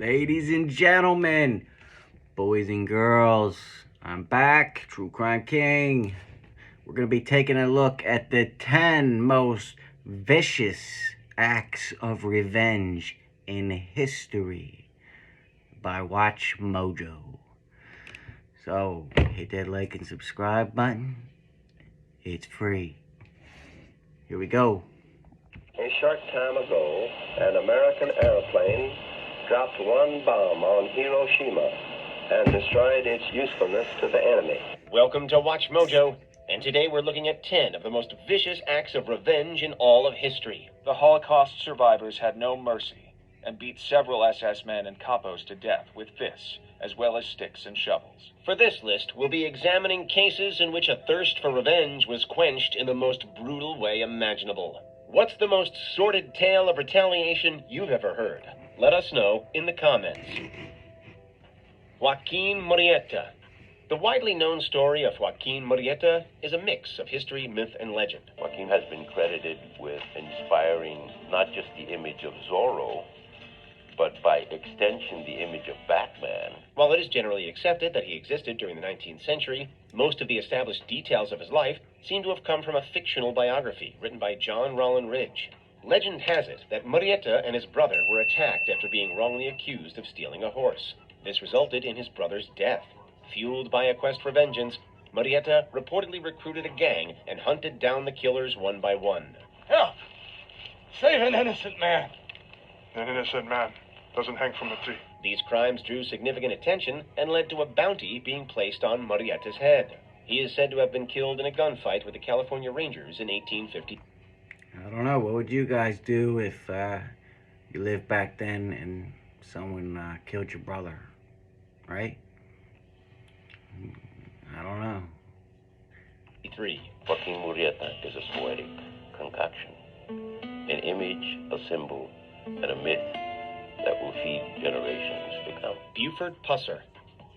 Ladies and gentlemen, boys and girls, I'm back, True Crime King. We're going to be taking a look at the 10 most vicious acts of revenge in history by Watch Mojo. So, hit that like and subscribe button. It's free. Here we go. A short time ago, an American airplane dropped one bomb on Hiroshima and destroyed its usefulness to the enemy. Welcome to Watch Mojo, and today we're looking at 10 of the most vicious acts of revenge in all of history. The Holocaust survivors had no mercy and beat several SS men and capos to death with fists, as well as sticks and shovels. For this list, we'll be examining cases in which a thirst for revenge was quenched in the most brutal way imaginable. What's the most sordid tale of retaliation you've ever heard? Let us know in the comments. Joaquin Murrieta. The widely known story of Joaquin Murrieta is a mix of history, myth, and legend. Joaquin has been credited with inspiring not just the image of Zorro, but by extension the image of Batman. While it is generally accepted that he existed during the 19th century, most of the established details of his life seem to have come from a fictional biography written by John Rollin Ridge. Legend has it that Murrieta and his brother were attacked after being wrongly accused of stealing a horse. This resulted in his brother's death. Fueled by a quest for vengeance, Murrieta reportedly recruited a gang and hunted down the killers one by one. Help! Save an innocent man. An innocent man doesn't hang from a tree. These crimes drew significant attention and led to a bounty being placed on Murrieta's head. He is said to have been killed in a gunfight with the California Rangers in 1850. I don't know, what would you guys do if you lived back then and someone killed your brother, right? I don't know. 3. Joaquin Murrieta is a poetic concoction, an image, a symbol, and a myth that will feed generations to come. Buford Pusser.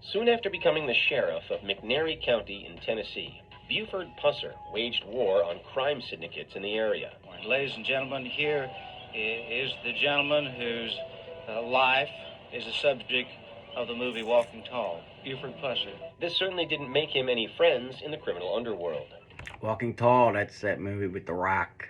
Soon after becoming the sheriff of McNairy County in Tennessee, Buford Pusser waged war on crime syndicates in the area. Ladies and gentlemen, here is the gentleman whose life is the subject of the movie Walking Tall, Buford Pusser. This certainly didn't make him any friends in the criminal underworld. Walking Tall, that's that movie with The Rock.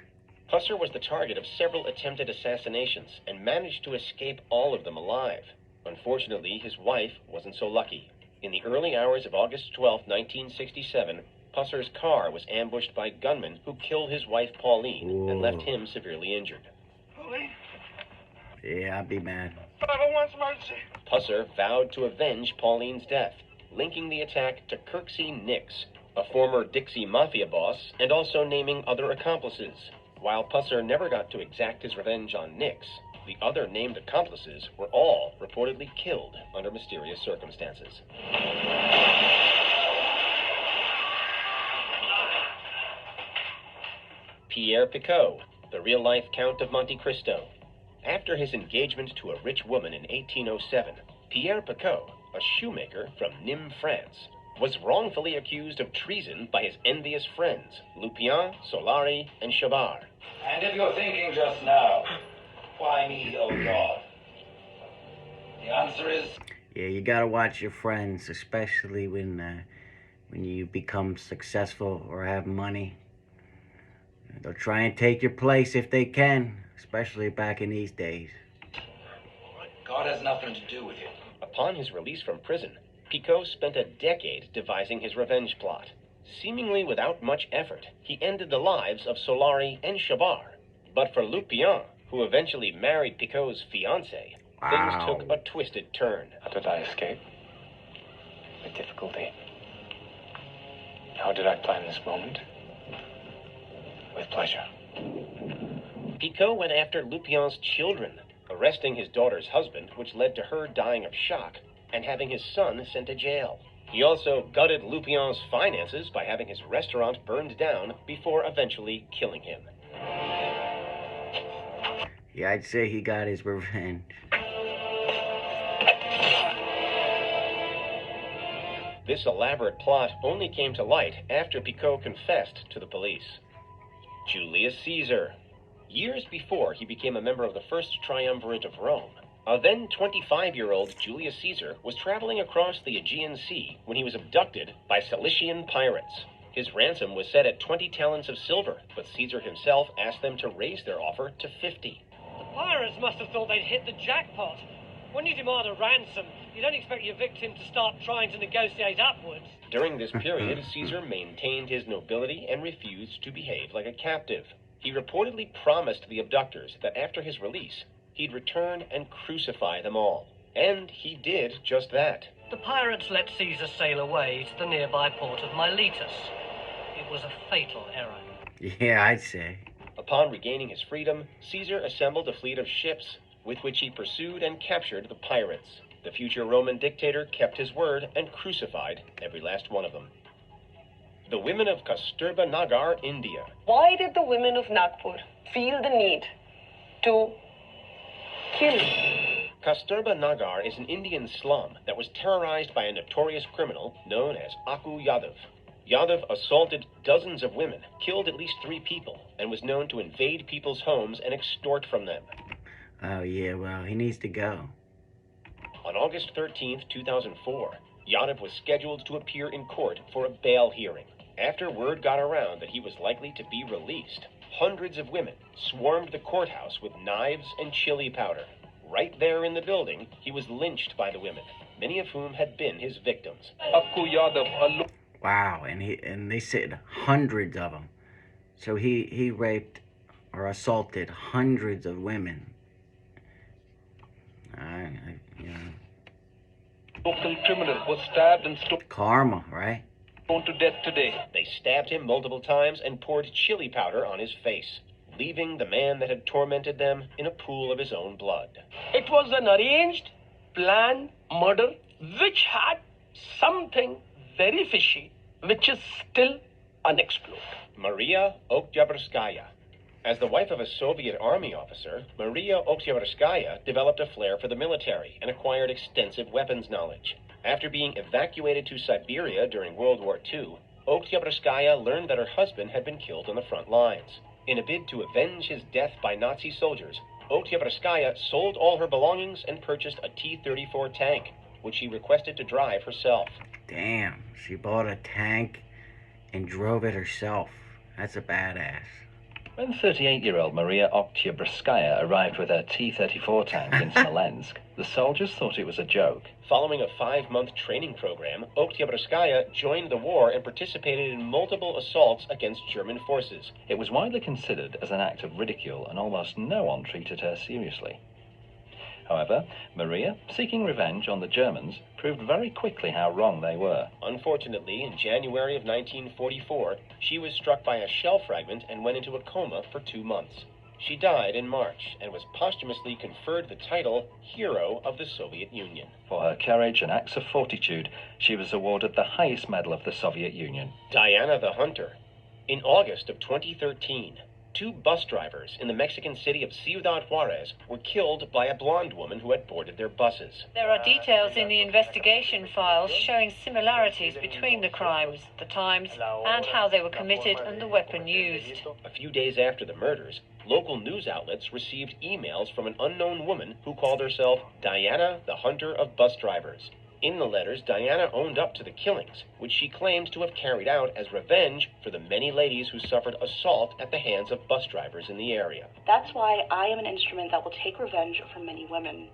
Pusser was the target of several attempted assassinations and managed to escape all of them alive. Unfortunately, his wife wasn't so lucky. In the early hours of August 12, 1967, Pusser's car was ambushed by gunmen who killed his wife Pauline and left him severely injured. Pauline? Yeah, I'd be mad. 501's emergency. Pusser vowed to avenge Pauline's death, linking the attack to Kirksey Nix, a former Dixie Mafia boss, and also naming other accomplices. While Pusser never got to exact his revenge on Nix, the other named accomplices were all reportedly killed under mysterious circumstances. Pierre Picot, the real-life Count of Monte Cristo. After his engagement to a rich woman in 1807, Pierre Picot, a shoemaker from Nîmes, France, was wrongfully accused of treason by his envious friends, Lupien, Solari, and Chabard. And if you're thinking just now, why me, oh God? The answer is... Yeah, you gotta watch your friends, especially when you become successful or have money. They'll try and take your place if they can, especially back in these days. God has nothing to do with it. Upon his release from prison, Picot spent a decade devising his revenge plot. Seemingly without much effort, he ended the lives of Solari and Chabard. But for Lupien, who eventually married Picot's fiancée, things took a twisted turn. How did I escape? With difficulty. How did I plan this moment? With pleasure. Picot went after Lupien's children, arresting his daughter's husband, which led to her dying of shock, and having his son sent to jail. He also gutted Lupien's finances by having his restaurant burned down before eventually killing him. Yeah, I'd say he got his revenge. This elaborate plot only came to light after Picot confessed to the police. Julius Caesar. Years before he became a member of the First Triumvirate of Rome, A then 25-year-old Julius Caesar was traveling across the Aegean Sea when he was abducted by Cilician pirates. His ransom was set at 20 talents of silver, but Caesar himself asked them to raise their offer to 50. The pirates must have thought they'd hit the jackpot. When you demand a ransom, you don't expect your victim to start trying to negotiate upwards. During this period, Caesar maintained his nobility and refused to behave like a captive. He reportedly promised the abductors that after his release, he'd return and crucify them all. And he did just that. The pirates let Caesar sail away to the nearby port of Miletus. It was a fatal error. Yeah, I'd say. Upon regaining his freedom, Caesar assembled a fleet of ships, with which he pursued and captured the pirates. The future Roman dictator kept his word and crucified every last one of them. The women of Kasturba Nagar, India. Why did the women of Nagpur feel the need to kill? Kasturba Nagar is an Indian slum that was terrorized by a notorious criminal known as Aku Yadav. Yadav assaulted dozens of women, killed at least 3 people, and was known to invade people's homes and extort from them. Oh, yeah, well, he needs to go. On August 13, 2004, Yadav was scheduled to appear in court for a bail hearing. After word got around that he was likely to be released, hundreds of women swarmed the courthouse with knives and chili powder. Right there in the building, he was lynched by the women, many of whom had been his victims. Wow, and they said hundreds of them. So he raped or assaulted hundreds of women. You know. Local criminal was stabbed and Karma, right? stoned to death today. They stabbed him multiple times and poured chili powder on his face, leaving the man that had tormented them in a pool of his own blood. It was an arranged, planned murder which had something very fishy, which is still unexplored. Maria Oktyabrskaya. As the wife of a Soviet army officer, Maria Oktyabrskaya developed a flair for the military and acquired extensive weapons knowledge. After being evacuated to Siberia during World War II, Oktyabrskaya learned that her husband had been killed on the front lines. In a bid to avenge his death by Nazi soldiers, Oktyabrskaya sold all her belongings and purchased a T-34 tank, which she requested to drive herself. Damn, she bought a tank and drove it herself. That's a badass. When 38-year-old Maria Oktyabrskaya arrived with her T-34 tank in Smolensk, the soldiers thought it was a joke. Following a 5-month training program, Oktyabrskaya joined the war and participated in multiple assaults against German forces. It was widely considered as an act of ridicule, and almost no one treated her seriously. However, Maria, seeking revenge on the Germans, proved very quickly how wrong they were. Unfortunately, in January of 1944, she was struck by a shell fragment and went into a coma for 2 months. She died in March and was posthumously conferred the title Hero of the Soviet Union. For her courage and acts of fortitude, she was awarded the highest medal of the Soviet Union. Diana the Hunter. In August of 2013, 2 bus drivers in the Mexican city of Ciudad Juarez were killed by a blonde woman who had boarded their buses. There are details in the investigation files showing similarities between the crimes, the times, and how they were committed and the weapon used. A few days after the murders, local news outlets received emails from an unknown woman who called herself Diana the Hunter of Bus Drivers. In the letters, Diana owned up to the killings, which she claimed to have carried out as revenge for the many ladies who suffered assault at the hands of bus drivers in the area. That's why I am an instrument that will take revenge for many women.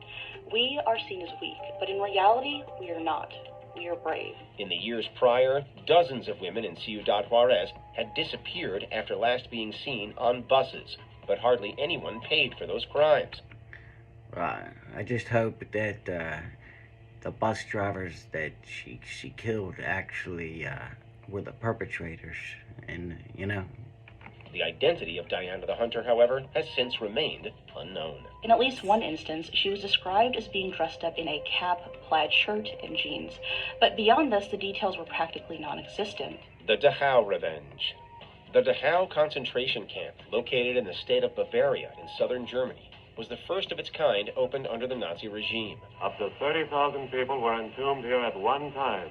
We are seen as weak, but in reality, we are not. We are brave. In the years prior, dozens of women in Ciudad Juarez had disappeared after last being seen on buses, but hardly anyone paid for those crimes. Right. I just hope that the bus drivers that she killed actually were the perpetrators, and The identity of Diana the Hunter, however, has since remained unknown. In at least one instance, she was described as being dressed up in a cap, plaid shirt, and jeans. But beyond this, the details were practically non-existent. The Dachau Revenge. The Dachau concentration camp, located in the state of Bavaria in southern Germany, was the first of its kind opened under the Nazi regime. Up to 30,000 people were entombed here at one time,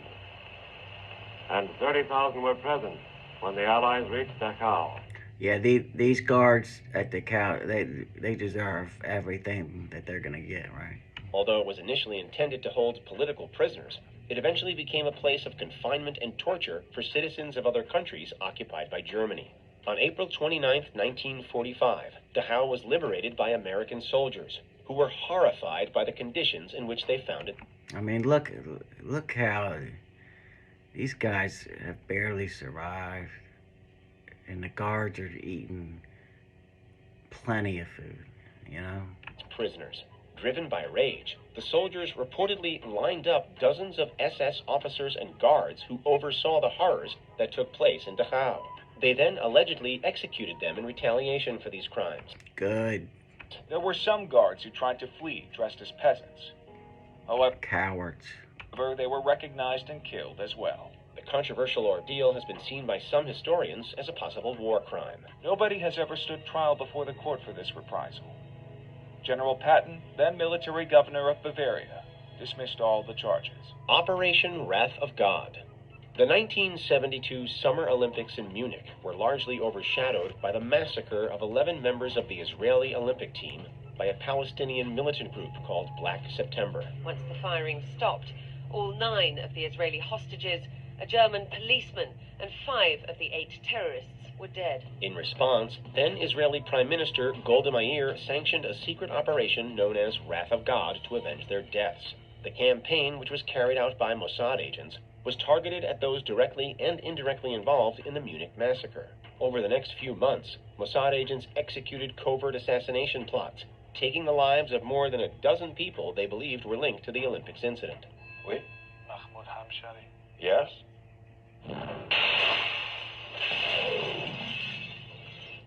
and 30,000 were present when the Allies reached Dachau. Yeah, these guards at the cow, they deserve everything that they're gonna get, right? Although it was initially intended to hold political prisoners, it eventually became a place of confinement and torture for citizens of other countries occupied by Germany. On April 29, 1945, Dachau was liberated by American soldiers, who were horrified by the conditions in which they found it. I mean, look how these guys have barely survived, and the guards are eating plenty of food, you know? Prisoners. Driven by rage, the soldiers reportedly lined up dozens of SS officers and guards who oversaw the horrors that took place in Dachau. They then allegedly executed them in retaliation for these crimes. Good. There were some guards who tried to flee dressed as peasants. However, Cowards. they were recognized and killed as well. The controversial ordeal has been seen by some historians as a possible war crime. Nobody has ever stood trial before the court for this reprisal. General Patton, then military governor of Bavaria, dismissed all the charges. Operation Wrath of God. The 1972 Summer Olympics in Munich were largely overshadowed by the massacre of 11 members of the Israeli Olympic team by a Palestinian militant group called Black September. Once the firing stopped, all 9 of the Israeli hostages, a German policeman, and 5 of the 8 terrorists were dead. In response, then Israeli Prime Minister Golda Meir sanctioned a secret operation known as Wrath of God to avenge their deaths. The campaign, which was carried out by Mossad agents, was targeted at those directly and indirectly involved in the Munich massacre. Over the next few months, Mossad agents executed covert assassination plots, taking the lives of more than a dozen people they believed were linked to the Olympics incident. Oui, Mahmoud Hamshari. Yes?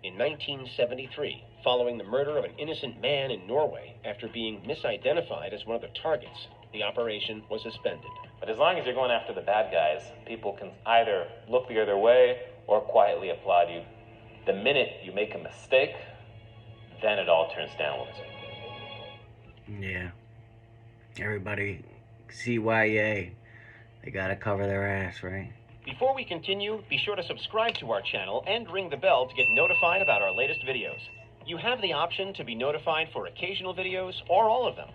In 1973, following the murder of an innocent man in Norway after being misidentified as one of the targets, the operation was suspended. But as long as you're going after the bad guys, people can either look the other way or quietly applaud you. The minute you make a mistake, then it all turns downwards. Yeah. Everybody, CYA, they gotta cover their ass, right? Before we continue, be sure to subscribe to our channel and ring the bell to get notified about our latest videos. You have the option to be notified for occasional videos or all of them.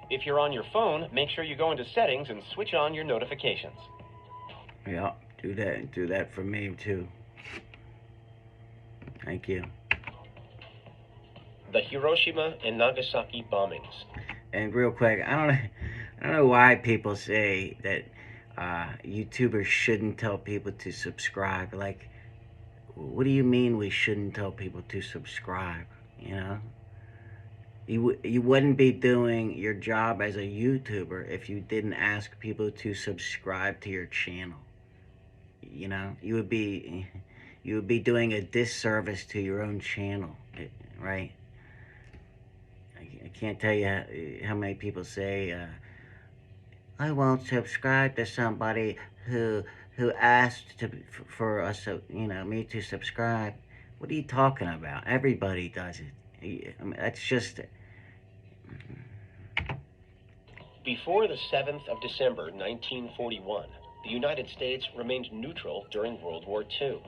If you're on your phone, make sure you go into settings and switch on your notifications. Yeah, do that for me too. Thank you. The Hiroshima and Nagasaki bombings. And real quick, I don't know why people say that YouTubers shouldn't tell people to subscribe. Like, what do you mean we shouldn't tell people to subscribe? You know, you wouldn't be doing your job as a YouTuber if you didn't ask people to subscribe to your channel. You know, you would be doing a disservice to your own channel, right? I can't tell you how many people say, I won't subscribe to somebody who asked for us, me to subscribe. What are you talking about? Everybody does it. I mean, that's just... Before the 7th of December, 1941, the United States remained neutral during World War II.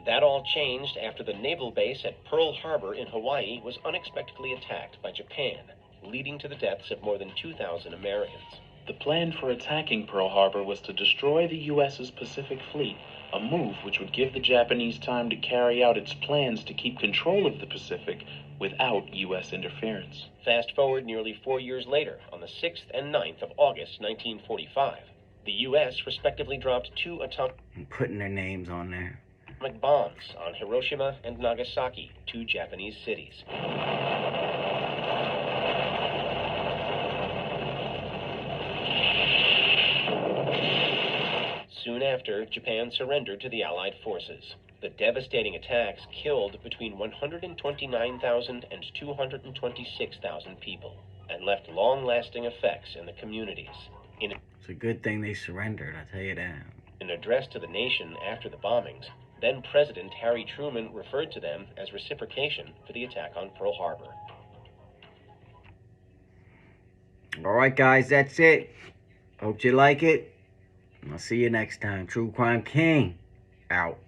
That all changed after the naval base at Pearl Harbor in Hawaii was unexpectedly attacked by Japan, leading to the deaths of more than 2,000 Americans. The plan for attacking Pearl Harbor was to destroy the U.S.'s Pacific Fleet, a move which would give the Japanese time to carry out its plans to keep control of the Pacific without U.S. interference. Fast forward nearly 4 years later, on the 6th and 9th of August 1945, the U.S. respectively dropped 2 atomic putting their names on there. Bombs on Hiroshima and Nagasaki, 2 Japanese cities. Soon after, Japan surrendered to the Allied forces. The devastating attacks killed between 129,000 and 226,000 people and left long-lasting effects in the communities. It's a good thing they surrendered, I tell you that. In an address to the nation after the bombings, then President Harry Truman referred to them as reciprocation for the attack on Pearl Harbor. Alright guys, that's it. Hope you like it. I'll see you next time. True Crime King, out.